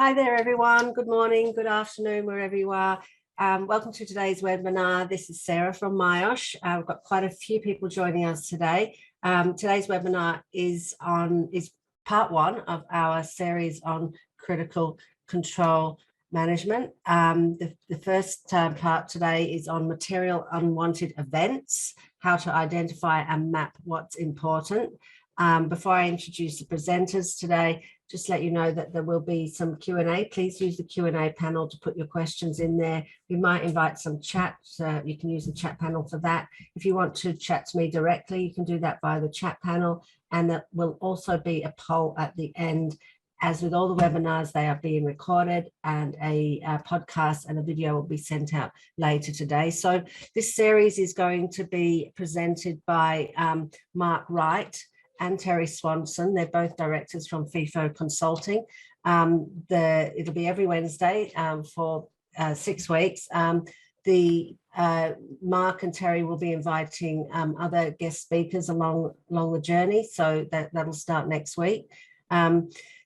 Hi there, everyone. Good morning, good afternoon, wherever you are. Welcome to today's webinar. This is Sarah from MIOSH. We've got quite a few people joining us today. Today's webinar is part one of our series on critical control management. The first part today is on material unwanted events, how to identify and map what's important. Before I introduce the presenters today, just let you know that there will be some Q&A. Please use the Q&A panel to put your questions in there. We might invite some chat, so you can use the chat panel for that. If you want to chat to me directly, you can do that via the chat panel, and there will also be a poll at the end. As with all the webinars, they are being recorded, and a podcast and a video will be sent out later today. So this series is going to be presented by Mark Wright and Terry Swanson. They're both directors from FIFO Consulting. It'll be every Wednesday for 6 weeks. Mark and Terry will be inviting other guest speakers along the journey, so that'll start next week.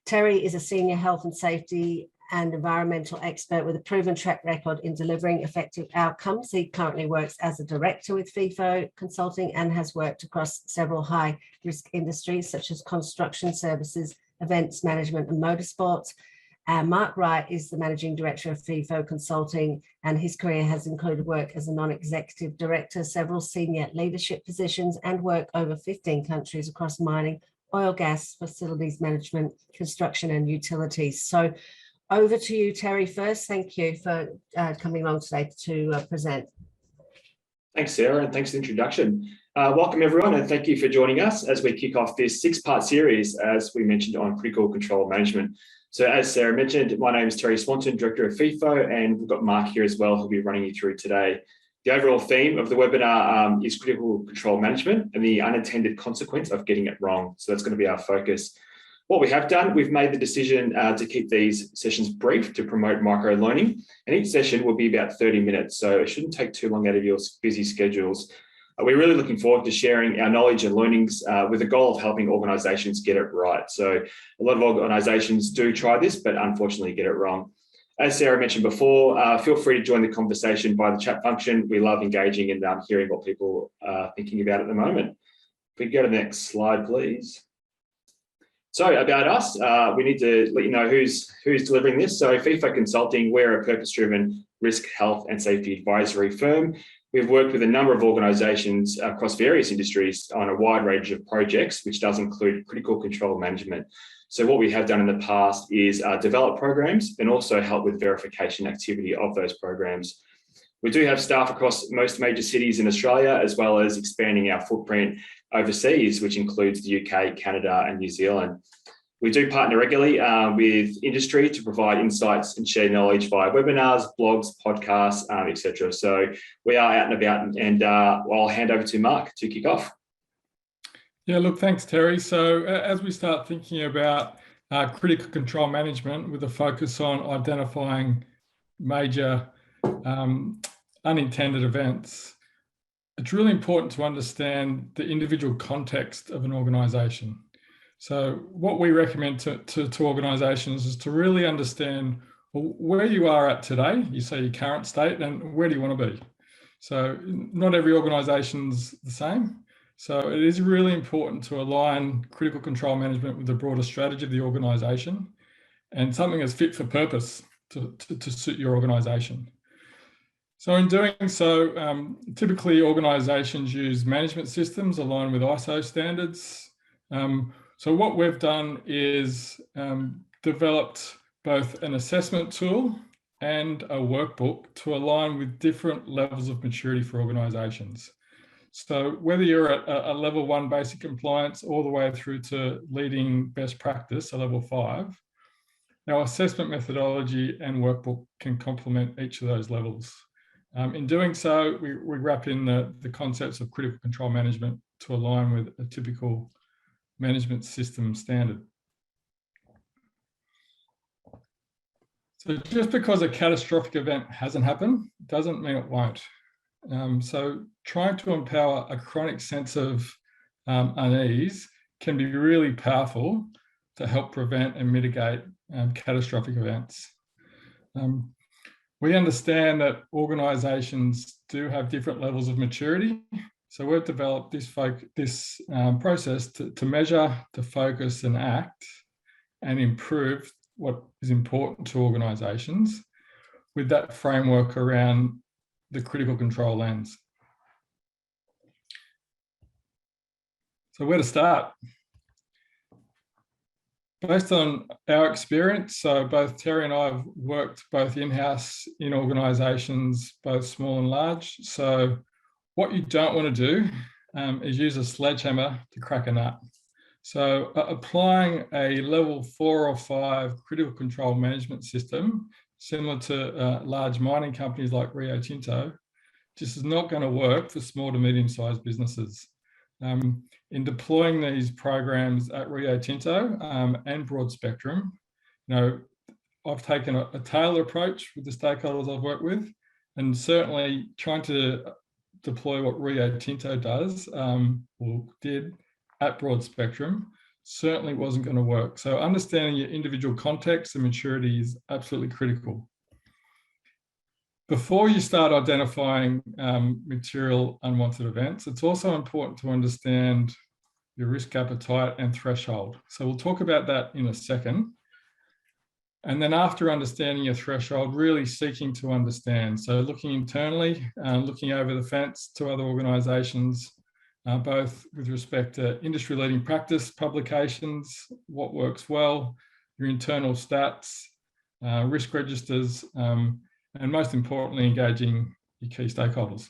Terry is a senior health and safety and environmental expert with a proven track record in delivering effective outcomes. He currently works as a director with FIFO Consulting and has worked across several high-risk industries such as construction services, events management, and motorsports. Mark Wright is the managing director of FIFO Consulting, and his career has included work as a non-executive director, several senior leadership positions, and work over 15 countries across mining, oil, gas, facilities management, construction, and utilities. So over to you, Terry, first. Thank you for coming along today to present. Thanks, Sarah, and thanks for the introduction. Welcome, everyone, and thank you for joining us as we kick off this 6-part series, as we mentioned, on critical control management. So as Sarah mentioned, my name is Terry Swanson, Director of FIFO, and we've got Mark here as well, who'll be running you through today. The overall theme of the webinar is critical control management and the unintended consequence of getting it wrong. So that's going to be our focus. What we have done, we've made the decision to keep these sessions brief to promote micro-learning, and each session will be about 30 minutes, so it shouldn't take too long out of your busy schedules. We're really looking forward to sharing our knowledge and learnings with the goal of helping organisations get it right. So a lot of organisations do try this, but unfortunately get it wrong. As Sarah mentioned before, feel free to join the conversation by the chat function. We love engaging and hearing what people are thinking about at the moment. If we go to the next slide, please. So about us, we need to let you know who's delivering this. So FIFO Consulting, we're a purpose-driven risk, health and safety advisory firm. We've worked with a number of organisations across various industries on a wide range of projects, which does include critical control management. So what we have done in the past is develop programs and also help with verification activity of those programs. We do have staff across most major cities in Australia, as well as expanding our footprint overseas, which includes the UK, Canada, and New Zealand. We do partner regularly with industry to provide insights and share knowledge via webinars, blogs, podcasts, etc. So we are out and about, and I'll hand over to Mark to kick off. Yeah, look, thanks, Terry. So as we start thinking about critical control management with a focus on identifying major unintended events, it's really important to understand the individual context of an organisation. So what we recommend to organisations is to really understand where you are at today, you say your current state, and where do you want to be. So not every organisation's the same. So it is really important to align critical control management with the broader strategy of the organisation and something that's fit for purpose to suit your organisation. So in doing so, typically organisations use management systems aligned with ISO standards. So what we've done is developed both an assessment tool and a workbook to align with different levels of maturity for organisations. So whether you're at a level 1 basic compliance all the way through to leading best practice, a level 5, our assessment methodology and workbook can complement each of those levels. In doing so, we wrap in the concepts of critical control management to align with a typical management system standard. So just because a catastrophic event hasn't happened doesn't mean it won't. So trying to empower a chronic sense of unease can be really powerful to help prevent and mitigate catastrophic events. We understand that organisations do have different levels of maturity. So we've developed this process to measure, to focus and act and improve what is important to organisations with that framework around the critical control lens. So where to start? Based on our experience, so both Terry and I have worked both in-house in organisations, both small and large. So what you don't want to do is use a sledgehammer to crack a nut. So applying a level 4 or 5 critical control management system, similar to large mining companies like Rio Tinto, just is not going to work for small to medium-sized businesses. In deploying these programs at Rio Tinto and Broad Spectrum, I've taken a tailored approach with the stakeholders I've worked with, and certainly trying to deploy what Rio Tinto does or did at Broad Spectrum certainly wasn't going to work. So understanding your individual context and maturity is absolutely critical. Before you start identifying material unwanted events, it's also important to understand your risk appetite and threshold. So we'll talk about that in a second. And then after understanding your threshold, really seeking to understand. So looking internally, looking over the fence to other organisations, both with respect to industry-leading practice publications, what works well, your internal stats, risk registers, and most importantly, engaging your key stakeholders.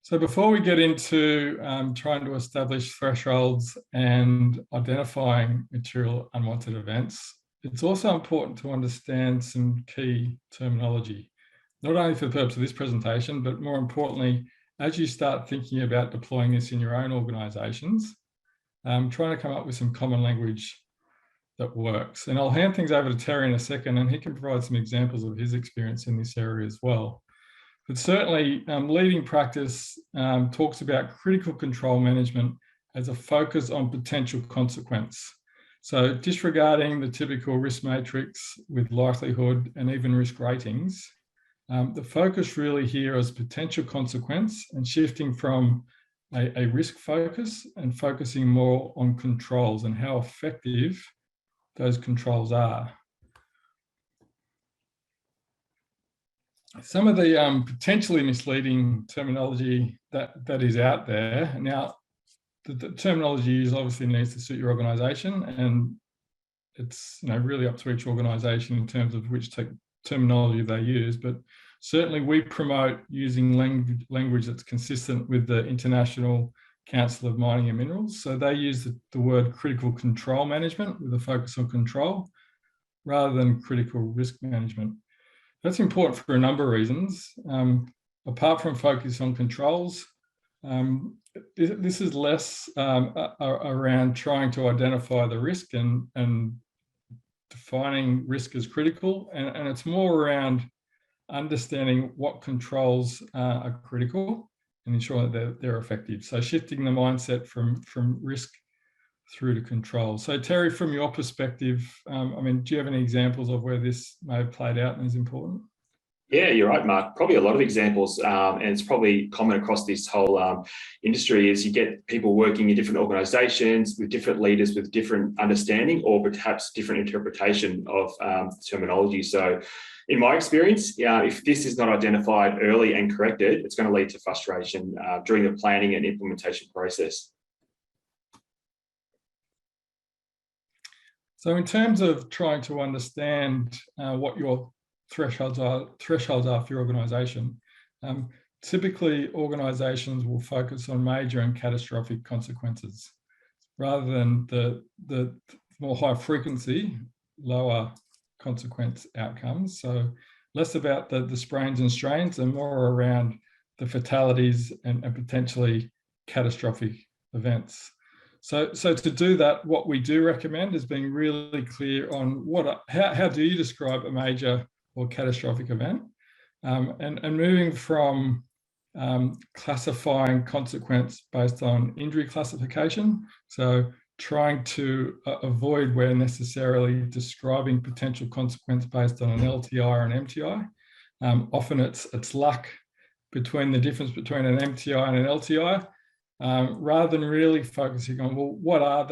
So before we get into trying to establish thresholds and identifying material unwanted events, it's also important to understand some key terminology, not only for the purpose of this presentation, but more importantly, as you start thinking about deploying this in your own organisations, trying to come up with some common language that works. And I'll hand things over to Terry in a second, and he can provide some examples of his experience in this area as well. But certainly, leading practice talks about critical control management as a focus on potential consequence. So disregarding the typical risk matrix with likelihood and even risk ratings, the focus really here is potential consequence and shifting from a risk focus and focusing more on controls and how effective those controls are. Some of the potentially misleading terminology that is out there. Now, the terminology used obviously needs to suit your organisation, and it's really up to each organisation in terms of which terminology they use. But certainly, we promote using language that's consistent with the International Council of Mining and Minerals. So they use the word critical control management with a focus on control rather than critical risk management. That's important for a number of reasons. Apart from focus on controls, this is less around trying to identify the risk and defining risk as critical, and it's more around understanding what controls are critical and ensuring that they're effective. So shifting the mindset from risk through to control. So Terry, from your perspective, do you have any examples of where this may have played out and is important? Yeah, you're right, Mark. Probably a lot of examples, and it's probably common across this whole industry is you get people working in different organisations with different leaders with different understanding or perhaps different interpretation of terminology. So in my experience, if this is not identified early and corrected, it's going to lead to frustration during the planning and implementation process. So in terms of trying to understand what your thresholds are for your organisation, typically organisations will focus on major and catastrophic consequences rather than the more high frequency, lower consequence outcomes. So less about the sprains and strains and more around the fatalities and potentially catastrophic events. So to do that, what we do recommend is being really clear on how do you describe a major or catastrophic event, and moving from classifying consequence based on injury classification. So trying to avoid where necessarily describing potential consequence based on an LTI or an MTI. Often it's luck between the difference between an MTI and an LTI, rather than really focusing on, well, what are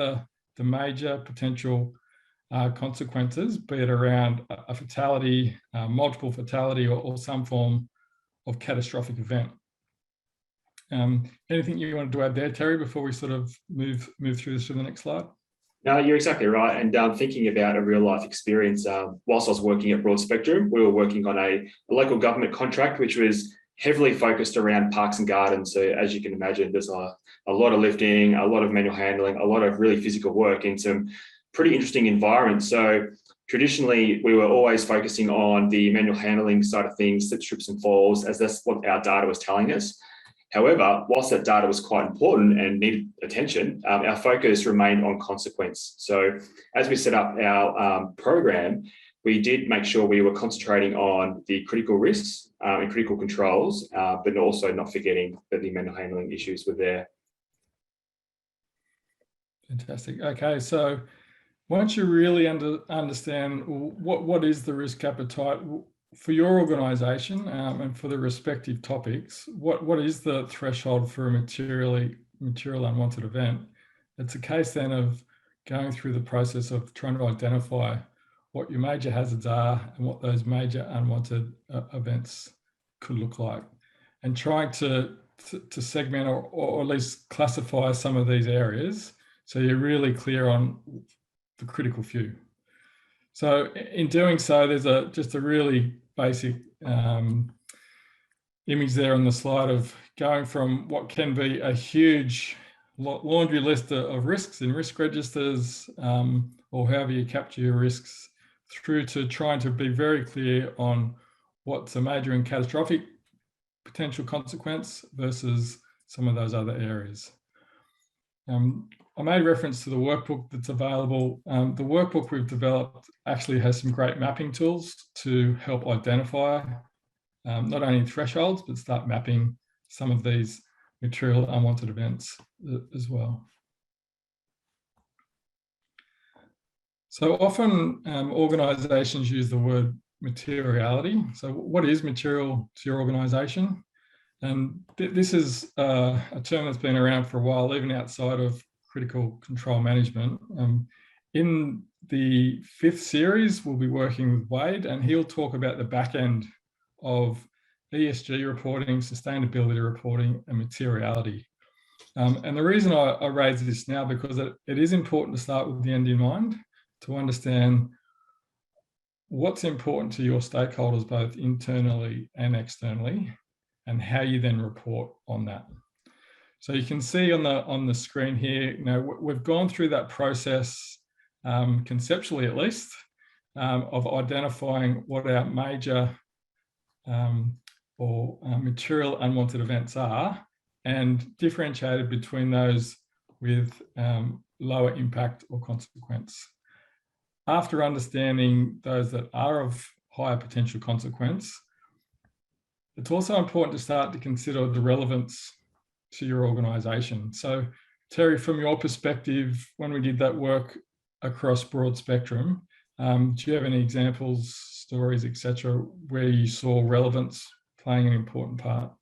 the major potential consequences, be it around a fatality, multiple fatality, or some form of catastrophic event. Anything you wanted to add there, Terry, before we sort of move through this to the next slide? No, you're exactly right. And thinking about a real life experience, whilst I was working at Broad Spectrum, we were working on a local government contract, which was heavily focused around parks and gardens. So as you can imagine, there's a lot of lifting, a lot of manual handling, a lot of really physical work in some pretty interesting environments. So traditionally, we were always focusing on the manual handling side of things, slips, trips and falls, as that's what our data was telling us. However, whilst that data was quite important and needed attention, our focus remained on consequence. So as we set up our program, we did make sure we were concentrating on the critical risks and critical controls, but also not forgetting that the manual handling issues were there. Fantastic. Okay, so once you really understand what is the risk appetite for your organisation and for the respective topics, what is the threshold for a material unwanted event? It's a case then of going through the process of trying to identify what your major hazards are and what those major unwanted events could look like, and trying to segment or at least classify some of these areas so you're really clear on the critical few. So in doing so, there's just a really basic image there on the slide of going from what can be a huge laundry list of risks in risk registers, or however you capture your risks, through to trying to be very clear on what's a major and catastrophic potential consequence versus some of those other areas. I made reference to the workbook that's available. The workbook we've developed actually has some great mapping tools to help identify not only thresholds, but start mapping some of these material unwanted events as well. So often organisations use the word materiality. So what is material to your organisation? And this is a term that's been around for a while, even outside of critical control management. In the 5th series, we'll be working with Wade, and he'll talk about the back end of ESG reporting, sustainability reporting, and materiality. And the reason I raise this now, because it is important to start with the end in mind, to understand what's important to your stakeholders, both internally and externally, and how you then report on that. So you can see on the screen here, we've gone through that process, conceptually at least, of identifying what our major or material unwanted events are, and differentiated between those with lower impact or consequence. After understanding those that are of higher potential consequence, it's also important to start to consider the relevance to your organisation. So, Terry, from your perspective, when we did that work across Broad Spectrum, do you have any examples, stories, etc., where you saw relevance playing an important part?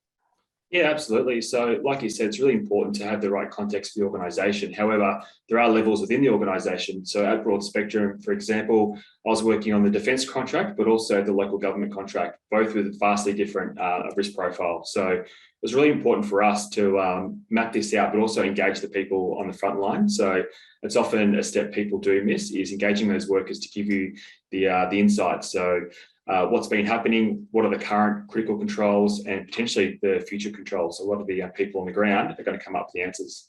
Yeah, absolutely. So like you said, it's really important to have the right context for the organisation. However, there are levels within the organisation. So at Broad Spectrum, for example, I was working on the defence contract, but also the local government contract, both with vastly different risk profile. So it was really important for us to map this out, but also engage the people on the front line. So it's often a step people do miss, is engaging those workers to give you the insights. So what's been happening, what are the current critical controls, and potentially the future controls. So a lot of the people on the ground are going to come up with the answers.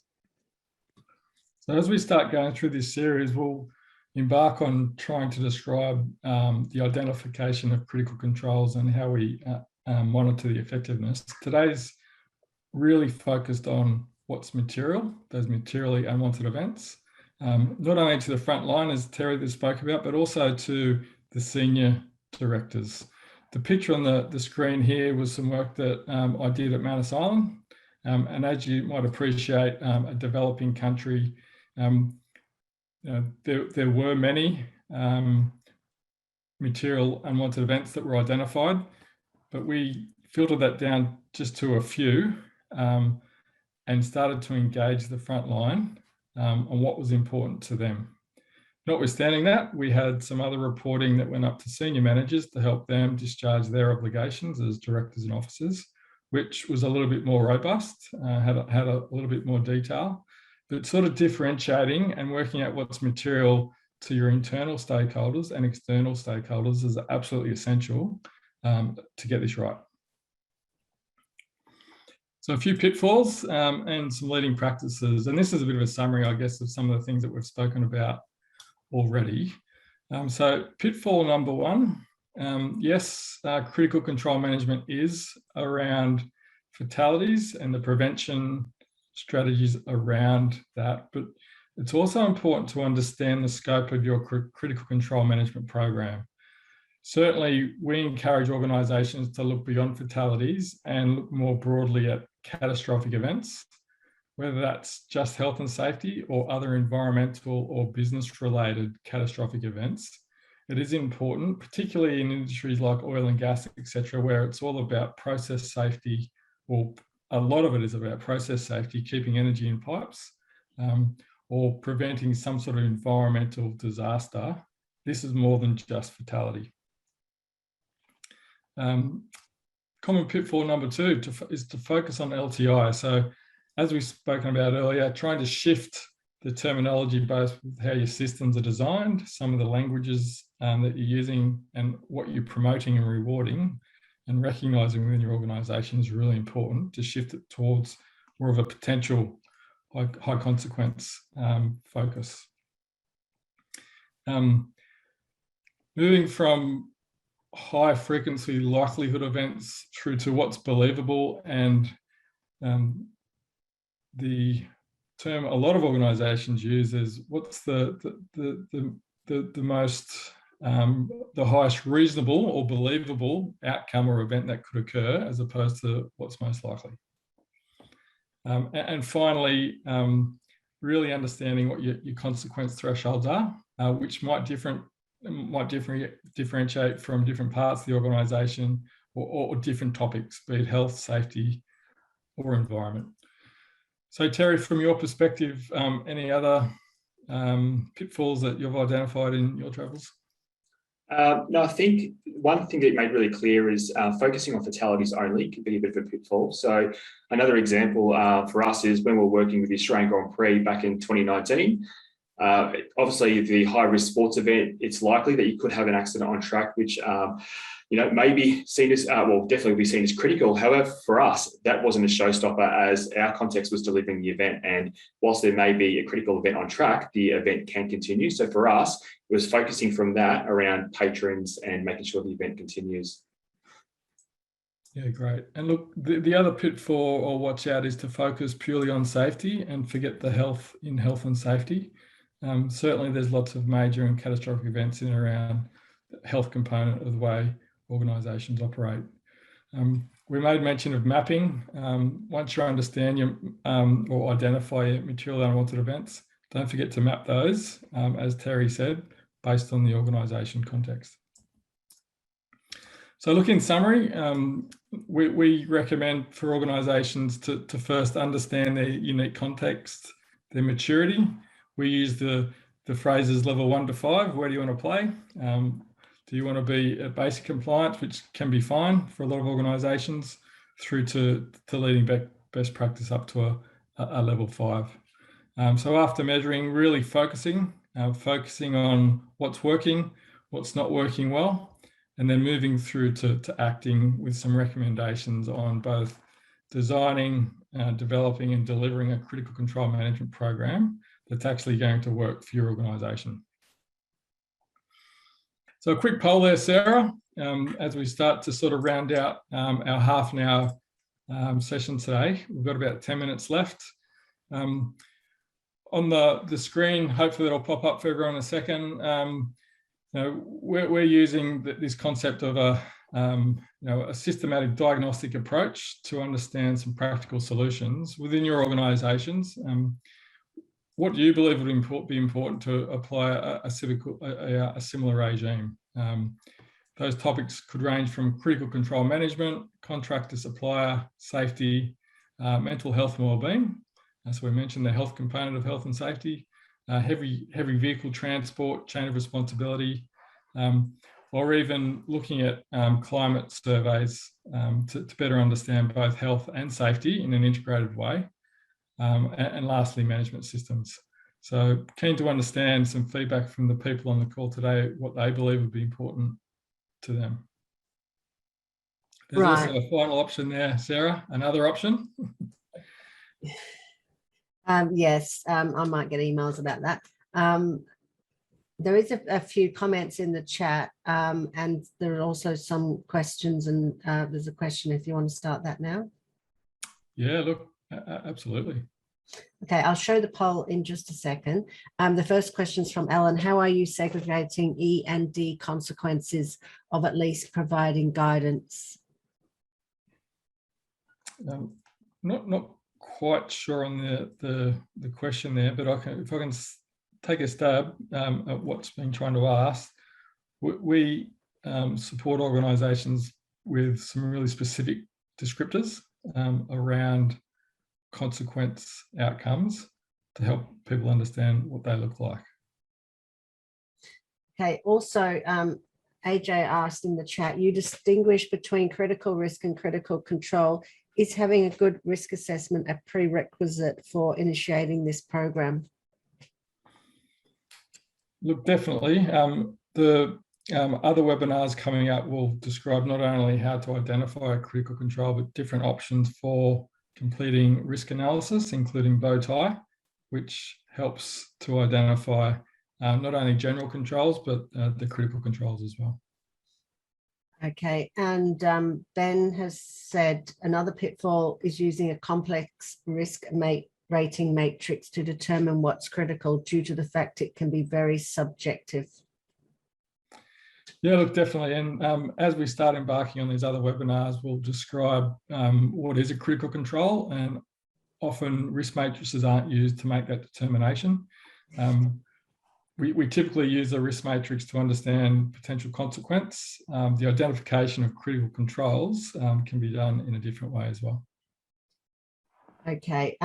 So as we start going through this series, we'll embark on trying to describe the identification of critical controls and how we monitor the effectiveness. Today's really focused on what's material, those materially unwanted events, not only to the front line, as Terry spoke about, but also to the senior directors. The picture on the screen here was some work that I did at Manus Island. And as you might appreciate, a developing country, there were many material unwanted events that were identified, but we filtered that down just to a few and started to engage the front line on what was important to them. Notwithstanding that, we had some other reporting that went up to senior managers to help them discharge their obligations as directors and officers, which was a little bit more robust, had a little bit more detail, but sort of differentiating and working out what's material to your internal stakeholders and external stakeholders is absolutely essential to get this right. So a few pitfalls and some leading practices. And this is a bit of a summary, I guess, of some of the things that we've spoken about already. So pitfall number one, yes, critical control management is around fatalities and the prevention strategies around that, but it's also important to understand the scope of your critical control management program. Certainly, we encourage organisations to look beyond fatalities and look more broadly at catastrophic events, whether that's just health and safety or other environmental or business-related catastrophic events. It is important, particularly in industries like oil and gas, etc., where it's all about process safety, or a lot of it is about process safety, keeping energy in pipes, or preventing some sort of environmental disaster. This is more than just fatality. Common pitfall number two is to focus on LTI. So as we've spoken about earlier, trying to shift the terminology both with how your systems are designed, some of the languages that you're using and what you're promoting and rewarding, and recognising within your organisation is really important to shift it towards more of a potential high consequence focus. Moving from high frequency likelihood events through to what's believable, and the term a lot of organisations use is what's the most the highest reasonable or believable outcome or event that could occur, as opposed to what's most likely. And finally, really understanding what your consequence thresholds are, which might differentiate from different parts of the organisation or different topics, be it health, safety, or environment. So Terry, from your perspective, any other pitfalls that you've identified in your travels? No, I think one thing that you made really clear is focusing on fatalities only can be a bit of a pitfall. So another example for us is when we're working with the Australian Grand Prix back in 2019. Obviously, the high-risk sports event, it's likely that you could have an accident on track, which may be seen as, well, definitely be seen as critical. However, for us, that wasn't a showstopper, as our context was delivering the event. And whilst there may be a critical event on track, the event can continue. So for us, it was focusing from that around patrons and making sure the event continues. Yeah, great. And look, the other pitfall or watch out is to focus purely on safety and forget the health and safety. Certainly, there's lots of major and catastrophic events in and around the health component of the way organisations operate. We made mention of mapping. Once you understand your or identify your material unwanted events, don't forget to map those, as Terry said, based on the organisation context. So look, in summary, we recommend for organisations to first understand their unique context, their maturity. We use the phrases level 1 to 5. Where do you want to play? Do you want to be at basic compliance, which can be fine for a lot of organisations, through to leading best practice up to a level 5. So after measuring, really focusing on what's working, what's not working well, and then moving through to acting with some recommendations on both designing, developing and delivering a critical control management program that's actually going to work for your organisation. So a quick poll there, Sarah, as we start to sort of round out our half an hour session today. We've got about 10 minutes left. On the screen, hopefully it'll pop up for everyone in a second. We're using this concept of a systematic diagnostic approach to understand some practical solutions within your organisations. what do you believe would be important to apply a similar regime? Those topics could range from critical control management, contractor supplier, safety, mental health and wellbeing. As we mentioned, the health component of health and safety, heavy vehicle transport, chain of responsibility, or even looking at climate surveys to better understand both health and safety in an integrated way. And lastly, management systems. So keen to understand some feedback from the people on the call today, what they believe would be important to them. There's also a final option there, Sarah, another option. Yes, I might get emails about that. There is a few comments in the chat, and there are also some questions, and there's a question if you want to start that now. Yeah, look, absolutely. Okay, I'll show the poll in just a second. The first question is from Ellen. How are you segregating E and D consequences of at least providing guidance? Not quite sure on the question there, but if I can take a stab at what's been trying to ask. We support organisations with some really specific descriptors around consequence outcomes to help people understand what they look like. Okay, also AJ asked in the chat, you distinguish between critical risk and critical control. Is having a good risk assessment a prerequisite for initiating this program? Look, definitely. The other webinars coming up will describe not only how to identify critical control, but different options for completing risk analysis, including bow tie, which helps to identify not only general controls, but the critical controls as well. Okay, and Ben has said another pitfall is using a complex risk rating matrix to determine what's critical due to the fact it can be very subjective. Yeah, look, definitely. And as we start embarking on these other webinars, we'll describe what is a critical control, and often risk matrices aren't used to make that determination. We typically use a risk matrix to understand potential consequence. The identification of critical controls can be done in a different way as well. Okay,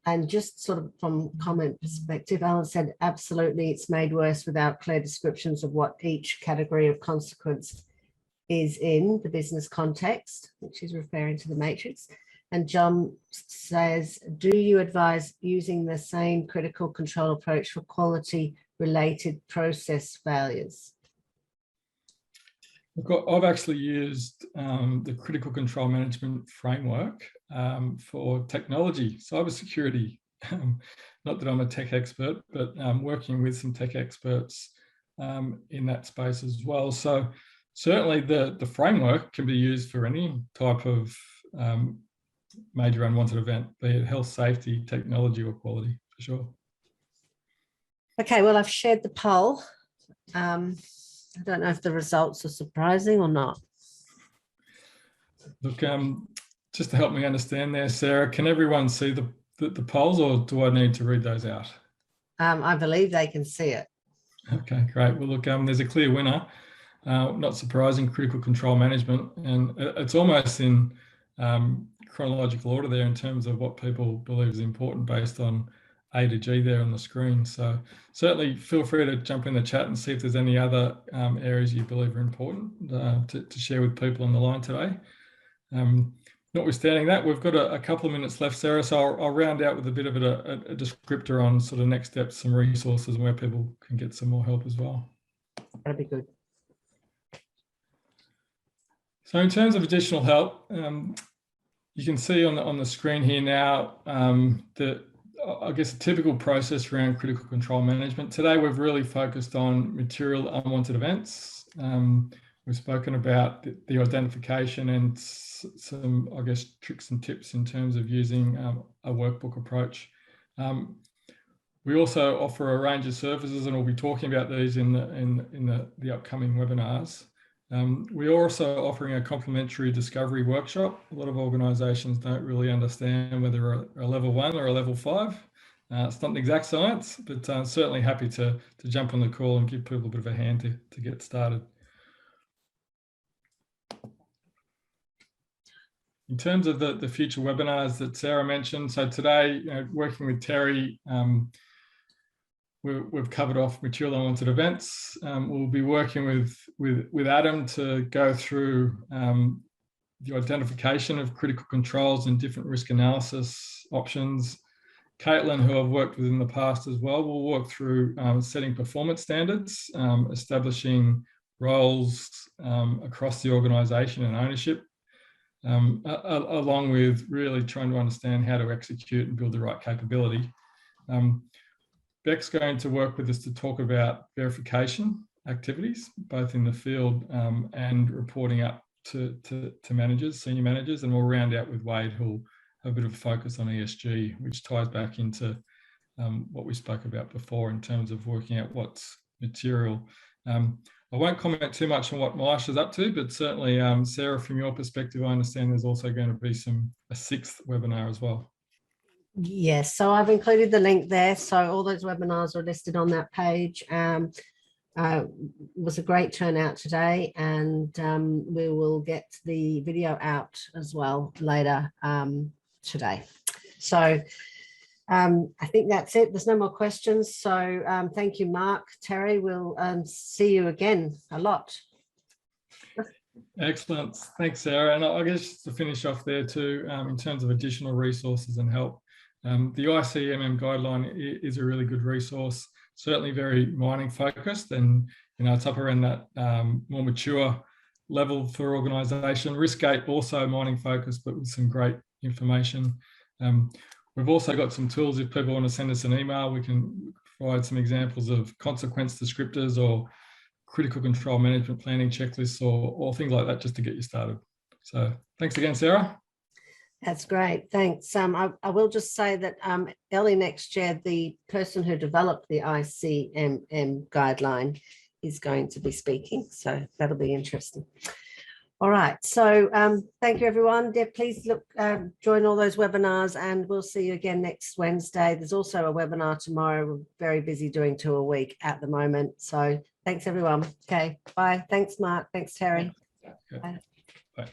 and just sort of from comment perspective, Alan said, absolutely, it's made worse without clear descriptions of what each category of consequence is in the business context, which is referring to the matrix. And John says, do you advise using the same critical control approach for quality related process failures? Look, I've actually used the critical control management framework for technology, cybersecurity. Not that I'm a tech expert, but working with some tech experts in that space as well. So certainly the framework can be used for any type of major unwanted event, be it health, safety, technology, or quality, for sure. Okay, well, I've shared the poll. I don't know if the results are surprising or not. Look, just to help me understand there, Sarah, can everyone see the polls, or do I need to read those out? I believe they can see it. Okay, great. Well, look, there's a clear winner. Not surprising, critical control management, and it's almost in chronological order there in terms of what people believe is important based on A to G there on the screen. So certainly feel free to jump in the chat and see if there's any other areas you believe are important to share with people on the line today. Notwithstanding that, we've got a couple of minutes left, Sarah, so I'll round out with a bit of a descriptor on sort of next steps, some resources and where people can get some more help as well. That'd be good. So in terms of additional help, you can see on the screen here now I guess a typical process around critical control management. Today we've really focused on material unwanted events. We've spoken about the identification and some, I guess, tricks and tips in terms of using a workbook approach. We also offer a range of services, and we'll be talking about these in the upcoming webinars. We're also offering a complimentary discovery workshop. A lot of organisations don't really understand whether a level 1 or a level 5. It's not an exact science, but certainly happy to jump on the call and give people a bit of a hand to get started. In terms of the future webinars that Sarah mentioned, so today, working with Terry, we've covered off Material Unwanted Events. We'll be working with Adam to go through the identification of critical controls and different risk analysis options. Caitlin, who I've worked with in the past as well, will walk through setting performance standards, establishing roles across the organisation and ownership, along with really trying to understand how to execute and build the right capability. Beck's going to work with us to talk about verification activities, both in the field and reporting up to managers, senior managers, and we'll round out with Wade, who'll have a bit of a focus on ESG, which ties back into what we spoke about before in terms of working out what's material. I won't comment too much on what Malash is up to, but certainly, Sarah, from your perspective, I understand there's also going to be a 6th webinar as well. Yes, so I've included the link there. So all those webinars are listed on that page. Was a great turnout today, and we will get the video out as well later today. So I think that's it. There's no more questions. So thank you, Mark. Terry, we'll see you again a lot. Excellent. Thanks, Sarah. And I guess to finish off there too, in terms of additional resources and help, the ICCM guideline is a really good resource, certainly very mining focused, and it's up around that more mature level for organisation. RiskGate also mining focused, but with some great information. We've also got some tools. If people want to send us an email, we can provide some examples of consequence descriptors or critical control management planning checklists or things like that, just to get you started. So thanks again, Sarah. That's great. Thanks. I will just say that early next year, the person who developed the ICCM guideline is going to be speaking. So that'll be interesting. All right. So thank you, everyone. Please join all those webinars, and we'll see you again next Wednesday. There's also a webinar tomorrow. We're very busy doing 2 a week at the moment. So thanks, everyone. Okay. Bye. Thanks, Mark. Thanks, Terry. Okay. Bye.